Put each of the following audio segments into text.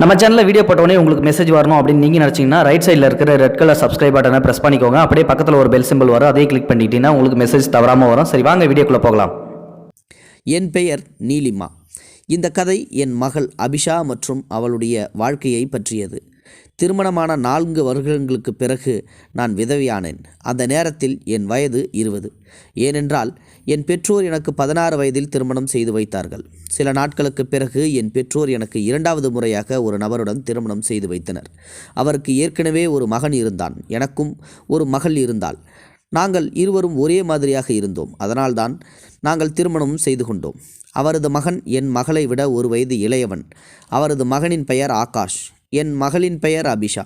நம்ம சேனலில் வீடியோ போட்டோடனே உங்களுக்கு மெசேஜ் வரணும் அப்படின்னு நீங்கள் நினச்சிங்கன்னா ரைட் சைடில் இருக்கிற ரெட் கலர் சப்ஸ்கிரைப் பட்டனை ப்ரெஸ் பண்ணிக்கோங்க. அப்படியே பக்கத்தில் ஒரு பெல் சிம்பிள் வரும், அதையும் கிளிக் பண்ணிட்டீங்கன்னா உங்களுக்கு மெசேஜ் தவறாமல் வரும். சரி, வாங்க வீடியோக்குள்ளே போகலாம். என் பெயர் நீலிமா. இந்த கதை என் மகள் அபிஷா மற்றும் அவளுடைய வாழ்க்கையை பற்றியது. திருமணமான 4 வருடங்களுக்கு பிறகு நான் விதவையானேன். அந்த நேரத்தில் என் வயது 20. ஏனென்றால் என் பெற்றோர் எனக்கு 16 வயதில் திருமணம் செய்து வைத்தார்கள். சில நாட்களுக்கு பிறகு என் பெற்றோர் எனக்கு 2வது முறையாக ஒரு நபருடன் திருமணம் செய்து வைத்தனர். அவருக்கு ஏற்கனவே ஒரு மகன் இருந்தான், எனக்கும் ஒரு மகள் இருந்தாள். நாங்கள் இருவரும் ஒரே மாதிரியாக இருந்தோம். அதனால்தான் நாங்கள் திருமணம் செய்து கொண்டோம். அவரது மகன் என் மகளை விட 1 வயது இளையவன். அவரது மகனின் பெயர் ஆகாஷ், என் மகளின் பெயர் அபிஷா.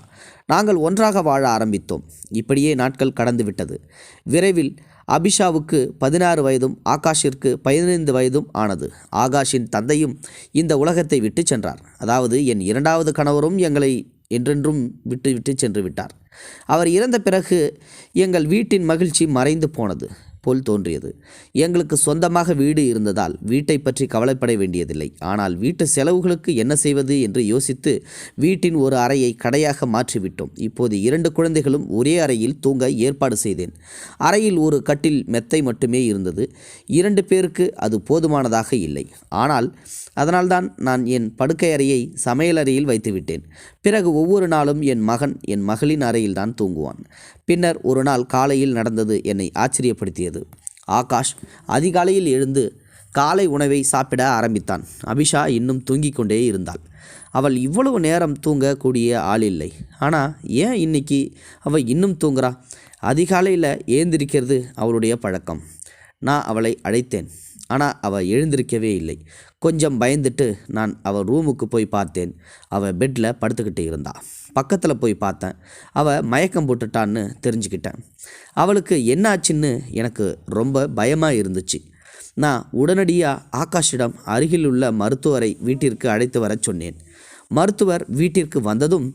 நாங்கள் ஒன்றாக வாழ ஆரம்பித்தோம். இப்படியே நாட்கள் கடந்து விட்டது. விரைவில் அபிஷாவுக்கு 16 வயதும் ஆகாஷிற்கு 15 வயதும் ஆனது. ஆகாஷின் தந்தையும் இந்த உலகத்தை விட்டு சென்றார். அதாவது என் 2வது கணவரும் எங்களை என்றென்றும் விட்டு சென்று விட்டார். அவர் இறந்த பிறகு எங்கள் வீட்டின் மகிழ்ச்சி மறைந்து போனது போல் தோன்றியது. எங்களுக்கு சொந்தமாக வீடு இருந்ததால் வீட்டை பற்றி கவலைப்பட வேண்டியதில்லை. ஆனால் வீட்டு செலவுகளுக்கு என்ன செய்வது என்று யோசித்து வீட்டின் ஒரு அறையை கடையாக மாற்றிவிட்டோம். இப்போது 2 குழந்தைகளும் ஒரே அறையில் தூங்க ஏற்பாடு செய்தேன். அறையில் ஒரு கட்டில் மெத்தை மட்டுமே இருந்தது. 2 பேருக்கு அது போதுமானதாக இல்லை. அதனால்தான் நான் என் படுக்கை அறையை சமையலறையில் வைத்துவிட்டேன். பிறகு ஒவ்வொரு நாளும் என் மகன் என் மகளின் அறையில்தான் தூங்குவான். பின்னர் ஒரு நாள் காலையில் நடந்தது என்னை ஆச்சரியப்படுத்தியது. ஆகாஷ் அதிகாலையில் எழுந்து காலை உணவை சாப்பிட ஆரம்பித்தான். அபிஷா இன்னும் தூங்கிக் கொண்டே இருந்தாள். அவள் இவ்வளவு நேரம் தூங்கக்கூடிய ஆள் இல்லை. ஆனால் ஏன் இன்னைக்கு அவள் இன்னும் தூங்குறா? அதிகாலையில் ஏந்திருக்கிறது அவளுடைய பழக்கம். நான் அவளை அழைத்தேன். ஆனால் அவள் எழுந்திருக்கவே இல்லை. கொஞ்சம் பயந்துட்டு நான் அவள் ரூமுக்கு போய் பார்த்தேன். அவள் பெட்டில் படுத்துக்கிட்டு இருந்தா. பக்கத்தில் போய் பார்த்தேன். அவள் மயக்கம் போட்டுட்டான்னு தெரிஞ்சுக்கிட்டேன். அவளுக்கு என்ன ஆச்சுன்னு எனக்கு ரொம்ப பயமாக இருந்துச்சு. நான் உடனடியாக ஆகாஷிடம் அருகில் உள்ள மருத்துவரை வீட்டிற்கு அழைத்து வர சொன்னேன். மருத்துவர் வீட்டிற்கு வந்ததும்,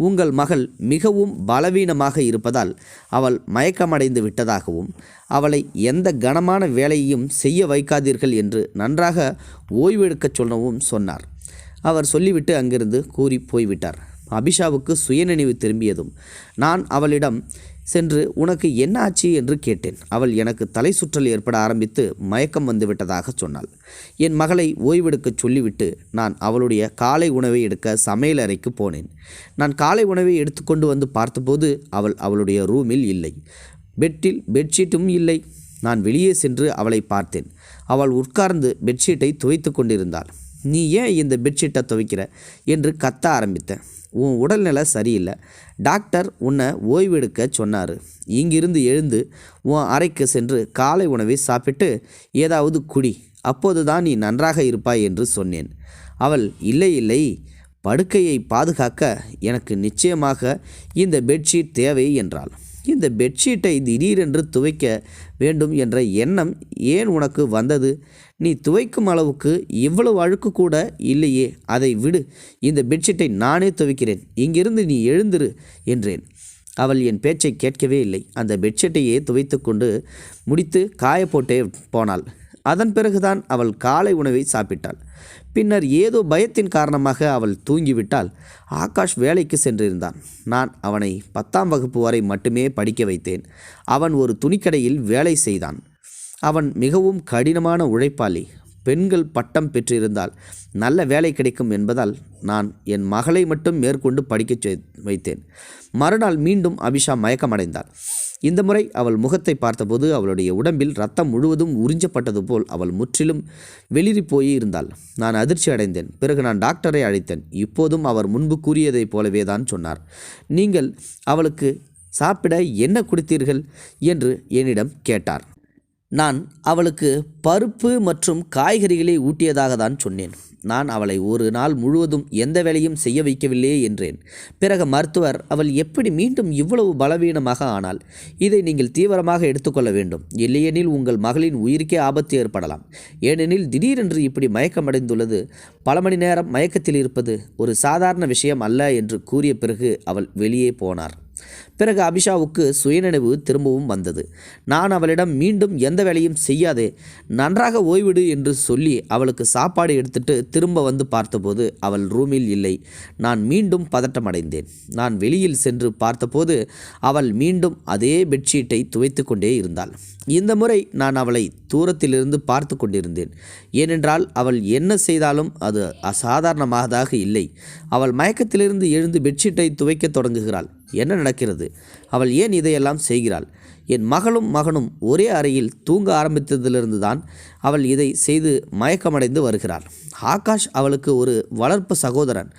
உங்கள் மகள் மிகவும் பலவீனமாக இருப்பதால் அவள் மயக்கமடைந்து விட்டதாகவும் அவளை எந்த கனமான வேலையையும் செய்ய வைக்காதீர்கள் என்று நன்றாக ஓய்வெடுக்கச் சொல்லவும் சொன்னார். அவர் சொல்லிவிட்டு அங்கிருந்து கூறி போய்விட்டார். அபிஷாவுக்கு சுயநினைவு திரும்பியதும் நான் அவளிடம் சென்று உனக்கு என்ன ஆச்சு என்று கேட்டேன். அவள் எனக்கு தலை சுற்றல் ஏற்பட ஆரம்பித்து மயக்கம் வந்துவிட்டதாக சொன்னாள். என் மகளை ஓய்வெடுக்கச் சொல்லிவிட்டு நான் அவளுடைய காலை உணவை எடுக்க சமையல் அறைக்கு போனேன். நான் காலை உணவை எடுத்துக்கொண்டு வந்து பார்த்தபோது அவளுடைய ரூமில் இல்லை. பெட்ஷீட்டும் இல்லை. நான் வெளியே சென்று அவளை பார்த்தேன். அவள் உட்கார்ந்து பெட்ஷீட்டை துவைத்து கொண்டிருந்தாள். நீ ஏன் இந்த பெட்ஷீட்டை துவைக்கிற என்று கத்த ஆரம்பித்தேன். உன் உடல்நிலை சரியில்லை, டாக்டர் உன்னை ஓய்வெடுக்க சொன்னார். இங்கிருந்து எழுந்து உன் அறைக்கு சென்று காலை உணவை சாப்பிட்டு ஏதாவது குடி, அப்போது தான் நீ நன்றாக இருப்பாய் என்று சொன்னேன். அவள் இல்லை, படுக்கையை பாதுகாக்க எனக்கு நிச்சயமாக இந்த பெட்ஷீட் தேவை என்றாள். இந்த பெட்ஷீட்டை திடீரென்று துவைக்க வேண்டும் என்ற எண்ணம் ஏன் உனக்கு வந்தது? நீ துவைக்கும் அளவுக்கு இவ்வளவு அழுக்கு கூட இல்லையே, அதை விடு. இந்த பெட்ஷீட்டை நானே துவைக்கிறேன், இங்கிருந்து நீ எழுந்திரு என்றேன். அவள் என் பேச்சை கேட்கவே இல்லை. அந்த பெட்ஷீட்டையே துவைத்து கொண்டு முடித்து காய போட்டே போனாள். அதன் பிறகுதான் அவள் காலை உணவை சாப்பிட்டாள். பின்னர் ஏதோ பயத்தின் காரணமாக அவள் தூங்கிவிட்டாள். ஆகாஷ் வேலைக்கு சென்றிருந்தான். நான் அவனை 10ஆம் வகுப்பு வரை மட்டுமே படிக்க வைத்தேன். அவன் ஒரு துணிக்கடையில் வேலை செய்தான். அவன் மிகவும் கடினமான உழைப்பாளி. பெண்கள் பட்டம் பெற்றிருந்தால் நல்ல வேலை கிடைக்கும் என்பதால் நான் என் மகளை மட்டும் மேற்கொண்டு படிக்க வைத்தேன். மறுநாள் மீண்டும் அபிஷா மயக்கமடைந்தாள். இந்த முறை அவள் முகத்தை பார்த்தபோது அவளுடைய உடம்பில் ரத்தம் முழுவதும் உறிஞ்சப்பட்டது போல் அவள் முற்றிலும் வெளிரி போய் இருந்தாள். நான் அதிர்ச்சி அடைந்தேன். பிறகு நான் டாக்டரை அழைத்தேன். இப்போதும் அவர் முன்பு கூறியதைப் போலவே தான் சொன்னார். நீங்கள் அவளுக்கு சாப்பிட என்ன கொடுத்தீர்கள் என்று என்னிடம் கேட்டார். நான் அவளுக்கு பருப்பு மற்றும் காய்கறிகளை ஊட்டியதாக தான் சொன்னேன். நான் அவளை ஒரு நாள் முழுவதும் எந்த வேலையும் செய்ய வைக்கவில்லையே என்றேன். பிறகு மருத்துவர், அவள் எப்படி மீண்டும் இவ்வளவு பலவீனமாக ஆனாள்? இதை நீங்கள் தீவிரமாக எடுத்துக்கொள்ள வேண்டும். இல்லையெனில் உங்கள் மகளின் உயிருக்கே ஆபத்து ஏற்படலாம். ஏனெனில் திடீரென்று இப்படி மயக்கமடைந்துள்ளது. பல மணி நேரம் மயக்கத்தில் இருப்பது ஒரு சாதாரண விஷயம் அல்ல என்று கூறிய பிறகு அவள் வெளியே போனார். பிறகு அபிஷாவுக்கு சுயநினைவு திரும்பவும் வந்தது. நான் அவளிடம் மீண்டும் எந்த வேலையும் செய்யாதே, நன்றாக ஓய்விடு என்று சொல்லி அவளுக்கு சாப்பாடு எடுத்துட்டு திரும்ப வந்து பார்த்தபோது அவள் ரூமில் இல்லை. நான் மீண்டும் பதட்டமடைந்தேன். நான் வெளியில் சென்று பார்த்தபோது அவள் மீண்டும் அதே பெட்ஷீட்டை துவைத்து கொண்டே இருந்தாள். இந்த முறை நான் அவளை தூரத்திலிருந்து பார்த்து கொண்டிருந்தேன். ஏனென்றால் அவள் என்ன செய்தாலும் அது அசாதாரணமானதாக இல்லை. அவள் மயக்கத்திலிருந்து எழுந்து பெட்ஷீட்டை துவைக்க தொடங்குகிறாள். என்ன நடக்கிறது? அவள் ஏன் இதையெல்லாம் செய்கிறாள்? என் மகனும் ஒரே அறையில் தூங்க ஆரம்பித்ததிலிருந்து தான் அவள் இதை செய்து மயக்கமடைந்து வருகிறாள். ஆகாஷ் அவளுக்கு ஒரு வளர்ப்பு சகோதரன்.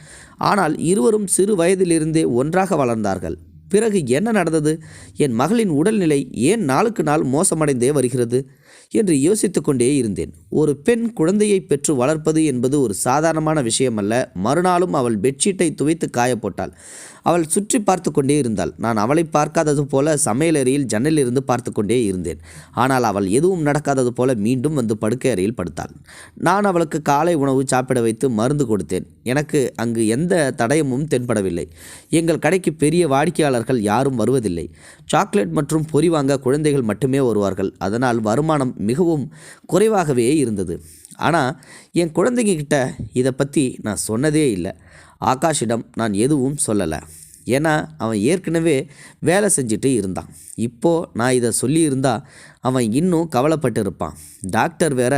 ஆனால் இருவரும் சிறு வயதிலிருந்தே ஒன்றாக வளர்ந்தார்கள். பிறகு என்ன நடந்தது? என் மகளின் உடல்நிலை ஏன் நாளுக்கு நாள் மோசமடைந்தே வருகிறது என்று யோசித்து கொண்டே இருந்தேன். ஒரு பெண் குழந்தையை பெற்று வளர்ப்பது என்பது ஒரு சாதாரணமான விஷயமல்ல. மறுநாளும் அவள் பெட்ஷீட்டை துவைத்து காயப்போட்டாள். அவள் சுற்றி பார்த்து கொண்டே இருந்தாள். நான் அவளை பார்க்காதது போல சமையலறையில் ஜன்னலிலிருந்து பார்த்து கொண்டே இருந்தேன். ஆனால் அவள் எதுவும் நடக்காதது போல மீண்டும் வந்து படுக்கை அறையில் படுத்தாள். நான் அவளுக்கு காலை உணவு சாப்பிட வைத்து மருந்து கொடுத்தேன். எனக்கு அங்கு எந்த தடயமும் தென்படவில்லை. எங்கள் கடைக்கு பெரிய வாடிக்கையாளர்கள் யாரும் வருவதில்லை. சாக்லேட் மற்றும் பொரி வாங்க குழந்தைகள் மட்டுமே வருவார்கள். அதனால் வருமானம் மிகவும் குறைவாகவே இருந்தது. ஆனால் என் குழந்தைங்கிட்ட இதை பற்றி நான் சொன்னதே இல்லை. ஆகாஷிடம் நான் எதுவும் சொல்லலை. ஏன்னா அவன் ஏற்கனவே வேலை செஞ்சுட்டு இருந்தான். இப்போது நான் இதை சொல்லியிருந்தா அவன் இன்னும் கவலைப்பட்டு இருப்பான். டாக்டர் வேற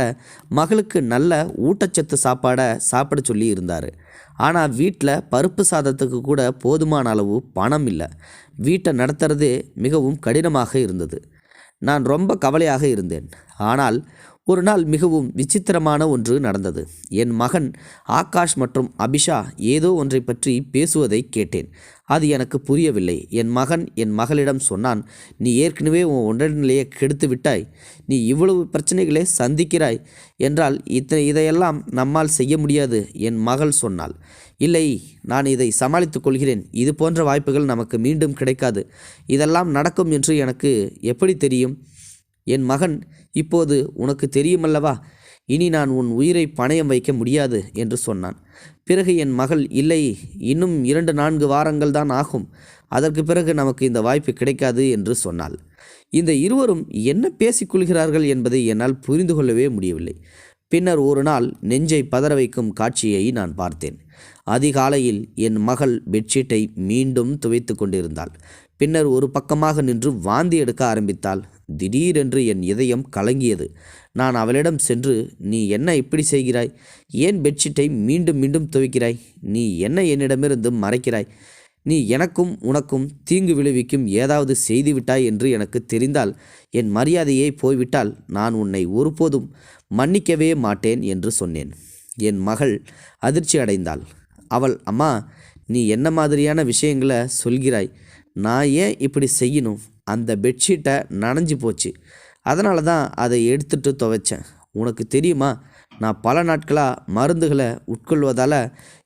மகளுக்கு நல்ல ஊட்டச்சத்து சாப்பாடை சாப்பிட சொல்லி இருந்தார். ஆனால் வீட்டில் பருப்பு சாதத்துக்கு கூட போதுமான அளவு பணம் இல்லை. வீட்டை நடத்துறதே மிகவும் கடினமாக இருந்தது. நான் ரொம்ப கவலையாக இருந்தேன். ஆனால் ஒரு நாள் மிகவும் விசித்திரமான ஒன்று நடந்தது. என் மகன் ஆகாஷ் மற்றும் அபிஷா ஏதோ ஒன்றை பற்றி பேசுவதை கேட்டேன். அது எனக்கு புரியவில்லை. என் மகன் என் மகளிடம் சொன்னான், நீ ஏற்கனவே உன் உடல்நிலையை கெடுத்து விட்டாய். நீ இவ்வளவு பிரச்சனைகளை சந்திக்கிறாய் என்றால் இதையெல்லாம் நம்மால் செய்ய முடியாது. என் மகள் சொன்னாள், இல்லை, நான் இதை சமாளித்துக் கொள்கிறேன். இது போன்ற வாய்ப்புகள் நமக்கு மீண்டும் கிடைக்காது. இதெல்லாம் நடக்கும் என்று எனக்கு எப்படி தெரியும்? என் மகன், இப்போது உனக்கு தெரியுமல்லவா, இனி நான் உன் உயிரை பணயம் வைக்க முடியாது என்று சொன்னான். பிறகு என் மகள், இல்லை, இன்னும் 2-4 வாரங்கள் தான் ஆகும். அதற்கு பிறகு நமக்கு இந்த வாய்ப்பு கிடைக்காது என்று சொன்னாள். இந்த இருவரும் என்ன பேசிக்கொள்கிறார்கள் என்பதை என்னால் புரிந்து கொள்ளவே முடியவில்லை. பின்னர் ஒரு நாள் நெஞ்சை பதற வைக்கும் காட்சியை நான் பார்த்தேன். அதிகாலையில் என் மகள் பெட்ஷீட்டை மீண்டும் துவைத்து கொண்டிருந்தாள். பின்னர் ஒரு பக்கமாக நின்று வாந்தி எடுக்க ஆரம்பித்தாள். திடீரென்று என் இதயம் கலங்கியது. நான் அவளிடம் சென்று, நீ என்ன இப்படி செய்கிறாய்? ஏன் பெட்ஷீட்டை மீண்டும் மீண்டும் துவைக்கிறாய்? நீ என்ன என்னிடமிருந்து மறைக்கிறாய்? நீ எனக்கும் உனக்கும் தீங்கு விளைவிக்கும் ஏதாவது செய்துவிட்டாய் என்று எனக்கு தெரிந்தால், என் மரியாதையே போய்விட்டால் நான் உன்னை ஒருபோதும் மன்னிக்கவே மாட்டேன் என்று சொன்னேன். என் மகள் அதிர்ச்சி அடைந்தாள். அவள், அம்மா, நீ என்ன மாதிரியான விஷயங்களை சொல்கிறாய்? நான் ஏன் இப்படி செய்யணும்? அந்த பெட்ஷீட்டை நனைஞ்சு போச்சு, அதனால தான் அதை எடுத்துட்டு துவைச்சேன். உனக்கு தெரியுமா, நான் பல நாட்களாக மருந்துகளை உட்கொள்வதால்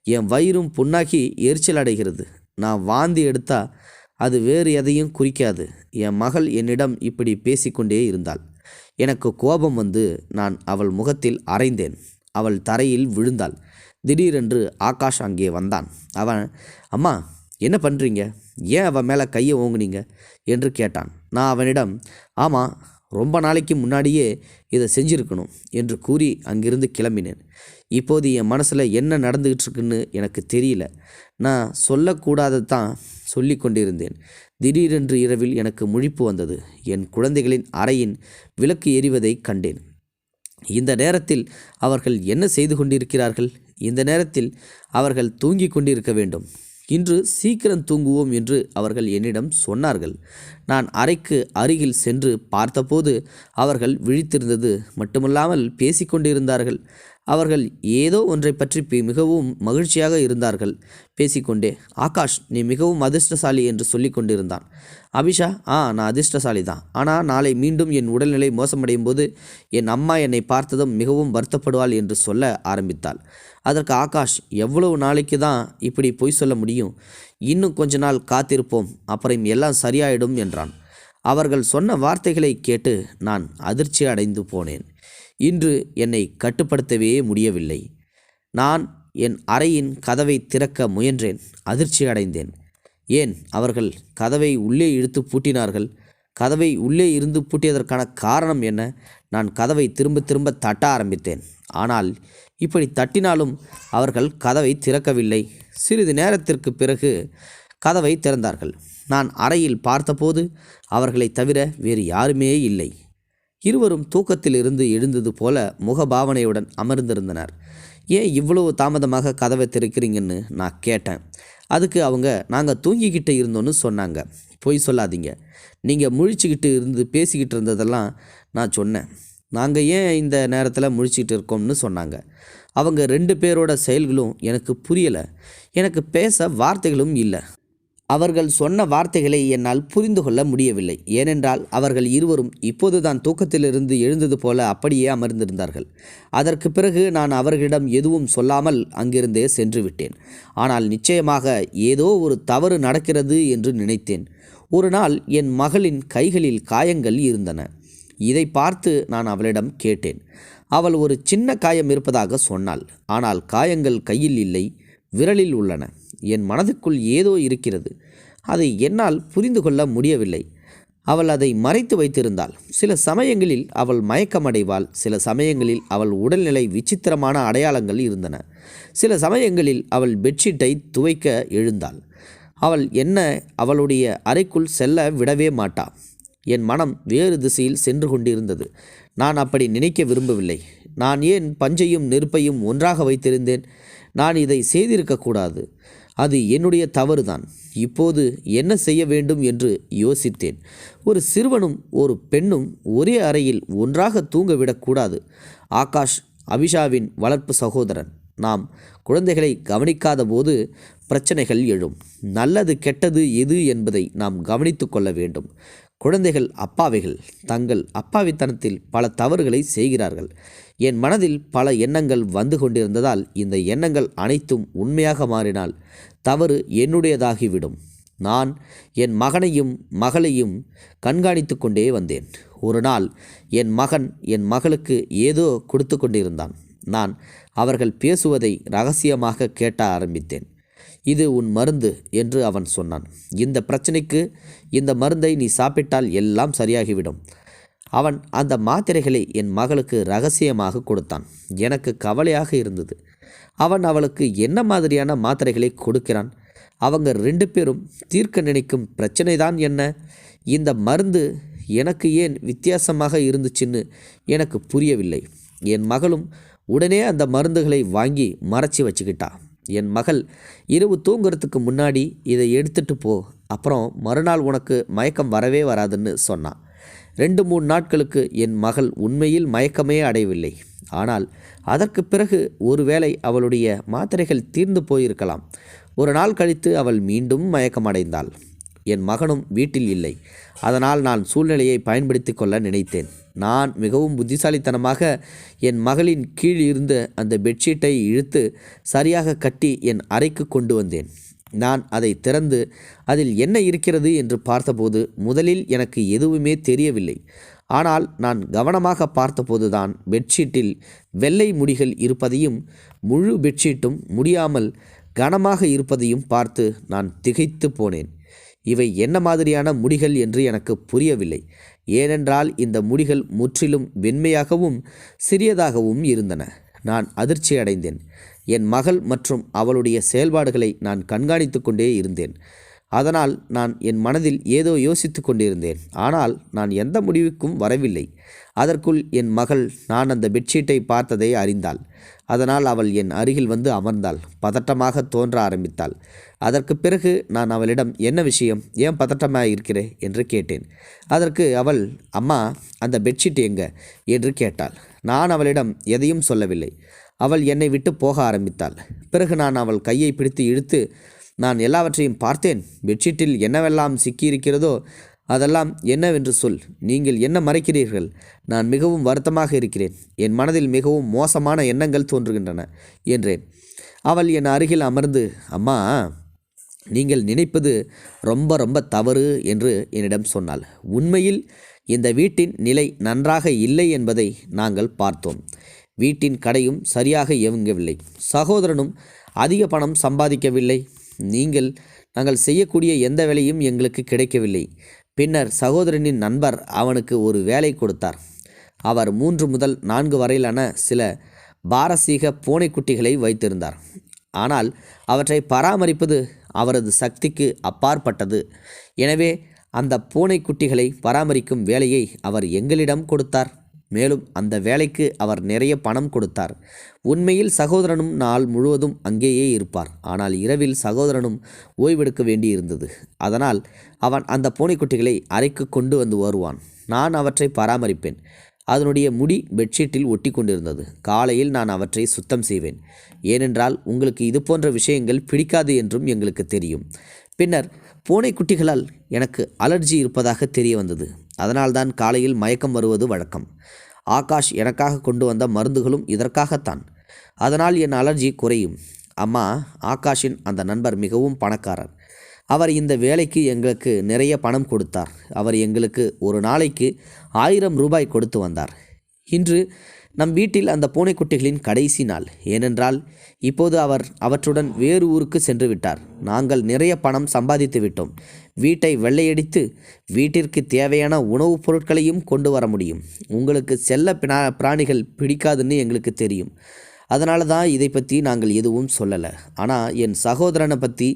என் வயிறும் புண்ணாகி எரிச்சல் அடைகிறது. நான் வாந்தி எடுத்தால் அது வேறு எதையும் குறிக்காது. என் மகள் என்னிடம் இப்படி பேசிக்கொண்டே இருந்தாள். எனக்கு கோபம் வந்து நான் அவள் முகத்தில் அறைந்தேன். அவள் தரையில் விழுந்தாள். திடீரென்று ஆகாஷ் அங்கே வந்தான். அவன், அம்மா, என்ன பண்ணுறீங்க? ஏன் அவன் மேலே கையை ஓங்குனீங்க என்று கேட்டான். நான் அவனிடம், ஆமாம், ரொம்ப நாளைக்கு முன்னாடியே இதை செஞ்சுருக்கணும் என்று கூறி அங்கிருந்து கிளம்பினேன். இப்போது என் மனசில் என்ன நடந்துக்கிட்டு இருக்குன்னு எனக்கு தெரியல. நான் சொல்லக்கூடாததான் சொல்லி கொண்டிருந்தேன். திடீரென்று இரவில் எனக்கு முழிப்பு வந்தது. என் குழந்தைகளின் அறையின் விளக்கு எரிவதை கண்டேன். இந்த நேரத்தில் அவர்கள் என்ன செய்து கொண்டிருக்கிறார்கள்? இந்த நேரத்தில் அவர்கள் தூங்கி கொண்டிருக்க வேண்டும். இன்று சீக்கிரம் தூங்குவோம் என்று அவர்கள் என்னிடம் சொன்னார்கள். நான் அறைக்கு அருகில் சென்று பார்த்தபோது அவர்கள் விழித்திருந்தது மட்டுமல்லாமல் பேசிக்கொண்டிருந்தார்கள். அவர்கள் ஏதோ ஒன்றை பற்றி மிகவும் மகிழ்ச்சியாக இருந்தார்கள். பேசிக்கொண்டே, ஆகாஷ், நீ மிகவும் அதிர்ஷ்டசாலி என்று சொல்லி கொண்டிருந்தான். அபிஷா, நான் அதிர்ஷ்டசாலி தான். ஆனால் நாளை மீண்டும் என் உடல்நிலை மோசமடையும் போது என் அம்மா என்னை பார்த்ததும் மிகவும் வருத்தப்படுவாள் என்று சொல்ல ஆரம்பித்தாள். அதற்கு ஆகாஷ், எவ்வளவு நாளைக்கு தான் இப்படி பொய் சொல்ல முடியும்? இன்னும் கொஞ்ச நாள் காத்திருப்போம், அப்புறம் எல்லாம் சரியாயிடும் என்றான். அவர்கள் சொன்ன வார்த்தைகளை கேட்டு நான் அதிர்ச்சி அடைந்து போனேன். இன்று என்னை கட்டுப்படுத்தவே முடியவில்லை. நான் என் அறையின் கதவை திறக்க முயன்றேன். அதிர்ச்சி அடைந்தேன். ஏன் அவர்கள் கதவை உள்ளே இழுத்து பூட்டினார்கள்? கதவை உள்ளே இருந்து பூட்டியதற்கான காரணம் என்ன? நான் கதவை திரும்ப திரும்ப தட்ட ஆரம்பித்தேன். ஆனால் இப்படி தட்டினாலும் அவர்கள் கதவை திறக்கவில்லை. சிறிது நேரத்திற்கு பிறகு கதவை திறந்தார்கள். நான் அறையில் பார்த்தபோது அவர்களை தவிர வேறு யாருமே இல்லை. இருவரும் தூக்கத்திலிருந்து எழுந்தது போல முகபாவனையுடன் அமர்ந்திருந்தனர். ஏன் இவ்வளவு தாமதமாக கதவை திறக்கிறீங்கன்னு நான் கேட்டேன். அதுக்கு அவங்க, நாங்கள் தூங்கிக்கிட்டு இருந்தோன்னு சொன்னாங்க. பொய் சொல்லாதீங்க, நீங்கள் முழிச்சுக்கிட்டு இருந்து பேசிக்கிட்டு இருந்ததெல்லாம் நான் சொன்னேன். நாங்கள் ஏன் இந்த நேரத்தில் முழிச்சிக்கிட்டு இருக்கோம்னு சொன்னாங்க. அவங்க 2 பேரோட செயல்களும் எனக்கு புரியலை. எனக்கு பேச வார்த்தைகளும் இல்லை. அவர்கள் சொன்ன வார்த்தைகளை என்னால் புரிந்து கொள்ள முடியவில்லை. ஏனென்றால் அவர்கள் இருவரும் இப்போதுதான் தூக்கத்திலிருந்து எழுந்தது போல அப்படியே அமர்ந்திருந்தார்கள். அதற்கு பிறகு நான் அவர்களிடம் எதுவும் சொல்லாமல் அங்கிருந்தே சென்று விட்டேன். ஆனால் நிச்சயமாக ஏதோ ஒரு தவறு நடக்கிறது என்று நினைத்தேன். ஒரு நாள் என் மகளின் கைகளில் காயங்கள் இருந்தன. இதை பார்த்து நான் அவளிடம் கேட்டேன். அவள் ஒரு சின்ன காயம் இருப்பதாக சொன்னாள். ஆனால் காயங்கள் கையில் இல்லை, விரலில் உள்ளன. என் மனதுக்குள் ஏதோ இருக்கிறது. அதை என்னால் புரிந்து கொள்ள முடியவில்லை. அவள் அதை மறைத்து வைத்திருந்தாள். சில சமயங்களில் அவள் மயக்கமடைவாள். சில சமயங்களில் அவள் உடல்நிலை விசித்திரமான அடையாளங்கள் இருந்தன. சில சமயங்களில் அவள் பெட்ஷீட்டை துவைக்க எழுந்தாள். அவளுடைய அறைக்குள் செல்ல விடவே மாட்டாள். என் மனம் வேறு திசையில் சென்று கொண்டிருந்தது. நான் அப்படி நினைக்க விரும்பவில்லை. நான் ஏன் பஞ்சையும் நெருப்பையும் ஒன்றாக வைத்திருந்தேன்? நான் இதை செய்திருக்கக்கூடாது. அது என்னுடைய தவறுதான். இப்போது என்ன செய்ய வேண்டும் என்று யோசித்தேன். ஒரு சிறுவனும் ஒரு பெண்ணும் ஒரே அறையில் ஒன்றாக தூங்க விடக்கூடாது. ஆகாஷ் அபிஷாவின் வளர்ப்பு சகோதரன். நாம் குழந்தைகளை கவனிக்காத போது பிரச்சனைகள் எழும். நல்லது கெட்டது எது என்பதை நாம் கவனித்து கொள்ள வேண்டும். குழந்தைகள் அப்பாவிகள். தங்கள் அப்பாவித்தனத்தில் பல தவறுகளை செய்கிறார்கள். என் மனதில் பல எண்ணங்கள் வந்து கொண்டிருந்ததால் இந்த எண்ணங்கள் அனைத்தும் உண்மையாக மாறினால் தவறு என்னுடையதாகிவிடும். நான் என் மகனையும் மகளையும் கண்காணித்து கொண்டே வந்தேன். ஒரு நாள் என் மகன் என் மகளுக்கு ஏதோ கொடுத்து கொண்டிருந்தான். நான் அவர்கள் பேசுவதை இரகசியமாக கேட்ட ஆரம்பித்தேன். இது உன் மருந்து என்று அவன் சொன்னான். இந்த பிரச்சனைக்கு இந்த மருந்தை நீ சாப்பிட்டால் எல்லாம் சரியாகிவிடும். அவன் அந்த மாத்திரைகளை என் மகளுக்கு இரகசியமாக கொடுத்தான். எனக்கு கவலையாக இருந்தது. அவன் அவளுக்கு என்ன மாதிரியான மாத்திரைகளை கொடுக்கிறான்? அவங்க 2 பேரும் தீர்க்க நினைக்கும் பிரச்சனைதான் என்ன? இந்த மருந்து எனக்கு ஏன் வித்தியாசமாக இருந்துச்சுன்னு எனக்கு புரியவில்லை. என் மகளும் உடனே அந்த மருந்துகளை வாங்கி மறைச்சி வச்சுக்கிட்டா. என் மகள் இரவு தூங்குறதுக்கு முன்னாடி இதை எடுத்துட்டு போ, அப்புறம் மறுநாள் உனக்கு மயக்கம் வரவே வராதுன்னு சொன்னான். 2-3 நாட்களுக்கு என் மகள் உண்மையில் மயக்கமே அடையவில்லை. ஆனால் அதற்கு பிறகு ஒருவேளை அவளுடைய மாத்திரைகள் தீர்ந்து போயிருக்கலாம். ஒரு நாள் கழித்து அவள் மீண்டும் மயக்கமடைந்தாள். என் மகனும் வீட்டில் இல்லை. அதனால் நான் சூழ்நிலையை பயன்படுத்தி கொள்ள நினைத்தேன். நான் மிகவும் புத்திசாலித்தனமாக என் மகளின் கீழ் இருந்த அந்த பெட்ஷீட்டை இழுத்து சரியாக கட்டி என் அறைக்கு கொண்டு வந்தேன். நான் அதை திறந்து அதில் என்ன இருக்கிறது என்று பார்த்தபோது முதலில் எனக்கு எதுவுமே தெரியவில்லை. ஆனால் நான் கவனமாக பார்த்தபோதுதான் பெட்ஷீட்டில் வெள்ளை முடிகள் இருப்பதையும் முழு பெட்ஷீட்டும் முடியாமல் கனமாக இருப்பதையும் பார்த்து நான் திகைத்து போனேன். இவை என்ன மாதிரியான முடிகள் என்று எனக்கு புரியவில்லை. ஏனென்றால் இந்த முடிகள் முற்றிலும் வெண்மையாகவும் சிறியதாகவும் இருந்தன. நான் அதிர்ச்சி அடைந்தேன். என் மகள் மற்றும் அவளுடைய செயல்பாடுகளை நான் கண்காணித்து கொண்டே இருந்தேன். அதனால் நான் என் மனதில் ஏதோ யோசித்து கொண்டிருந்தேன். ஆனால் நான் எந்த முடிவுக்கும் வரவில்லை. அதற்குள் என் மகள் நான் அந்த பெட்ஷீட்டை பார்த்ததை அறிந்தாள். அதனால் அவள் என் அருகில் வந்து அமர்ந்தாள். பதட்டமாக தோன்ற ஆரம்பித்தாள். அதற்கு பிறகு நான் அவளிடம், என்ன விஷயம், ஏன் பதட்டமாக இருக்கிறே என்று கேட்டேன். அதற்கு அவள், அம்மா அந்த பெட்ஷீட் எங்க என்று கேட்டாள். நான் அவளிடம் எதையும் சொல்லவில்லை. அவள் என்னை விட்டு போக ஆரம்பித்தாள். பிறகு நான் அவள் கையை பிடித்து இழுத்து, நான் எல்லாவற்றையும் பார்த்தேன். பெட்ஷீட்டில் என்னவெல்லாம் சிக்கியிருக்கிறதோ அதெல்லாம் என்னவென்று சொல். நீங்கள் என்ன மறைக்கிறீர்கள்? நான் மிகவும் வருத்தமாக இருக்கிறேன். என் மனதில் மிகவும் மோசமான எண்ணங்கள் தோன்றுகின்றன என்றேன். அவள் என் அருகில் அமர்ந்து, அம்மா நீங்கள் நினைப்பது ரொம்ப ரொம்ப தவறு என்று என்னிடம் சொன்னாள். உண்மையில் இந்த வீட்டின் நிலை நன்றாக இல்லை என்பதை நாங்கள் பார்த்தோம். வீட்டின் கடையும் சரியாக இயங்கவில்லை. சகோதரனும் அதிக பணம் சம்பாதிக்கவில்லை. நீங்கள் நாங்கள் செய்யக்கூடிய எந்த வேலையும் எங்களுக்கு கிடைக்கவில்லை. பின்னர் சகோதரனின் நண்பர் அவனுக்கு ஒரு வேலை கொடுத்தார். அவர் 3 முதல் 4 வரையிலான சில பாரசீக பூனைக்குட்டிகளை வைத்திருந்தார். ஆனால் அவற்றை பராமரிப்பது அவரது சக்திக்கு அப்பாற்பட்டது. எனவே அந்த பூனைக்குட்டிகளை பராமரிக்கும் வேலையை அவர் எங்களிடம் கொடுத்தார். மேலும் அந்த வேலைக்கு அவர் நிறைய பணம் கொடுத்தார். உண்மையில் சகோதரனும் நாள் முழுவதும் அங்கேயே இருப்பார். ஆனால் இரவில் சகோதரனும் ஓய்வெடுக்க வேண்டியிருந்தது. அதனால் அவன் அந்த பூனைக்குட்டிகளை அறைக்கு கொண்டு வந்து வருவான். நான் அவற்றை பராமரிப்பேன். அதனுடைய முடி பெட்ஷீட்டில் ஒட்டி கொண்டிருந்தது. காலையில் நான் அவற்றை சுத்தம் செய்வேன். ஏனென்றால் உங்களுக்கு இது போன்ற விஷயங்கள் பிடிக்காது என்றும் எங்களுக்கு தெரியும். பின்னர் பூனைக்குட்டிகளால் எனக்கு அலர்ஜி இருப்பதாக தெரிய வந்தது. அதனால்தான் காலையில் மயக்கம் வருவது வழக்கம். ஆகாஷ் எனக்காக கொண்டு வந்த மருந்துகளும் இதற்காகத்தான். அதனால் என் அலர்ஜி குறையும். அம்மா, ஆகாஷின் அந்த நண்பர் மிகவும் பணக்காரர். அவர் இந்த வேலைக்கு எங்களுக்கு நிறைய பணம் கொடுத்தார். அவர் எங்களுக்கு ஒரு நாளைக்கு 1000 ரூபாய் கொடுத்து வந்தார். இன்று நம் வீட்டில் அந்த பூனைக்குட்டிகளின் கடைசி நாள். ஏனென்றால் இப்போது அவர் அவற்றுடன் வேறு ஊருக்கு சென்று விட்டார். நாங்கள் நிறைய பணம் சம்பாதித்து விட்டோம். வீட்டை வெள்ளையடித்து வீட்டிற்கு தேவையான உணவுப் பொருட்களையும் கொண்டு வர முடியும். உங்களுக்கு செல்ல பிராணிகள் பிடிக்காதுன்னு எங்களுக்கு தெரியும். அதனால தான் இதை பற்றி நாங்கள் எதுவும் சொல்லலை. ஆனால் என் சகோதரனை பற்றி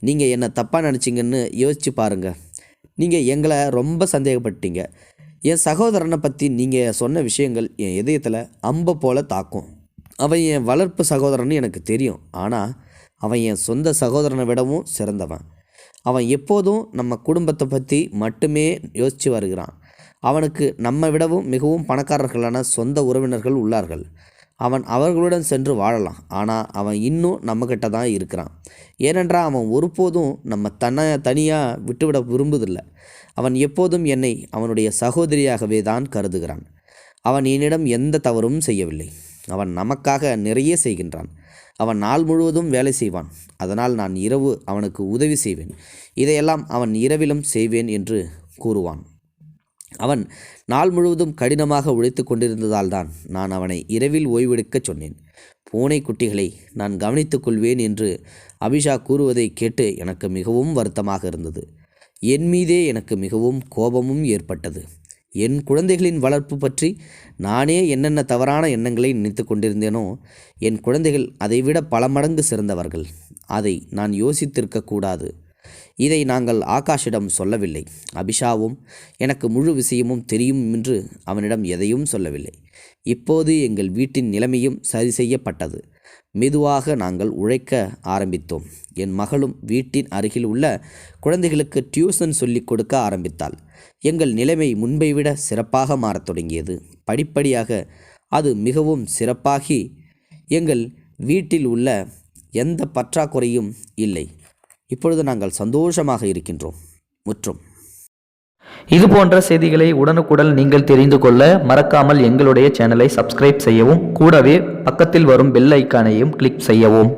நீங்கள் என்ன தப்பாக நினச்சிங்கன்னு யோசித்து பாருங்கள். நீங்கள் எங்களை ரொம்ப சந்தேகப்பட்டீங்க. என் சகோதரனை பற்றி நீங்கள் சொன்ன விஷயங்கள் என் இதயத்தில் அம்பை போல தாக்கும். அவன் என் வளர்ப்பு சகோதரன்னு எனக்கு தெரியும். ஆனால் அவன் என் சொந்த சகோதரனை விடவும் சிறந்தவன். அவன் எப்போதும் நம்ம குடும்பத்தை பற்றி மட்டுமே யோசித்து வருகிறான். அவனுக்கு நம்ம விடவும் மிகவும் பணக்காரர்களான சொந்த உறவினர்கள் உள்ளார்கள். அவன் அவர்களுடன் சென்று வாழலாம். ஆனால் அவன் இன்னும் நம்மக்கிட்ட தான் இருக்கிறான். ஏனென்றால் அவன் ஒருபோதும் நம்ம தனியாக விட்டுவிட விரும்புவதில்லை. அவன் எப்போதும் என்னை அவனுடைய சகோதரியாகவே தான் கருதுகிறான். அவன் என்னிடம் எந்த தவறும் செய்யவில்லை. அவன் நமக்காக நிறைய செய்கின்றான். அவன் நாள் முழுவதும் வேலை செய்வான். அதனால் நான் இரவு அவனுக்கு உதவி செய்வேன். இதையெல்லாம் அவன் இரவிலும் செய்வேன் என்று கூறுவான். அவன் நாள் முழுவதும் கடினமாக உழைத்து கொண்டிருந்ததால் தான் நான் அவனை இரவில் ஓய்வெடுக்கச் சொன்னேன். பூனைக்குட்டிகளை நான் கவனித்துக் கொள்வேன் என்று அபிஷா கூறுவதை கேட்டு எனக்கு மிகவும் வருத்தமாக இருந்தது. என் மீதே எனக்கு மிகவும் கோபமும் ஏற்பட்டது. என் குழந்தைகளின் வளர்ப்பு பற்றி நானே என்னென்ன தவறான எண்ணங்களை நினைத்து கொண்டிருந்தேனோ, என் குழந்தைகள் அதைவிட பல மடங்கு சிறந்தவர்கள். அதை நான் யோசித்திருக்கக்கூடாது. இதை நாங்கள் ஆகாஷிடம் சொல்லவில்லை. அபிஷாவும் எனக்கு முழு விஷயமும் தெரியும் என்று அவனிடம் எதையும் சொல்லவில்லை. இப்போது எங்கள் வீட்டின் நிலைமையும் சரி செய்யப்பட்டது. மெதுவாக நாங்கள் உழைக்க ஆரம்பித்தோம். என் மகளும் வீட்டின் அருகில் உள்ள குழந்தைகளுக்கு டியூஷன் சொல்லிக் கொடுக்க ஆரம்பித்தாள். எங்கள் நிலைமை முன்பை விட சிறப்பாக மாறத் தொடங்கியது. படிப்படியாக அது மிகவும் சிறப்பாகி எங்கள் வீட்டில் உள்ள எந்த பற்றாக்குறையும் இல்லை. இப்பொழுது நாங்கள் சந்தோஷமாக இருக்கின்றோம். முற்றும். இது போன்ற செய்திகளை உடனுக்குடன் நீங்கள் தெரிந்து கொள்ள மறக்காமல் எங்களுடைய சேனலை சப்ஸ்கிரைப் செய்யவும், கூடவே பக்கத்தில் வரும் பெல் ஐக்கானையும் கிளிக் செய்யவும்.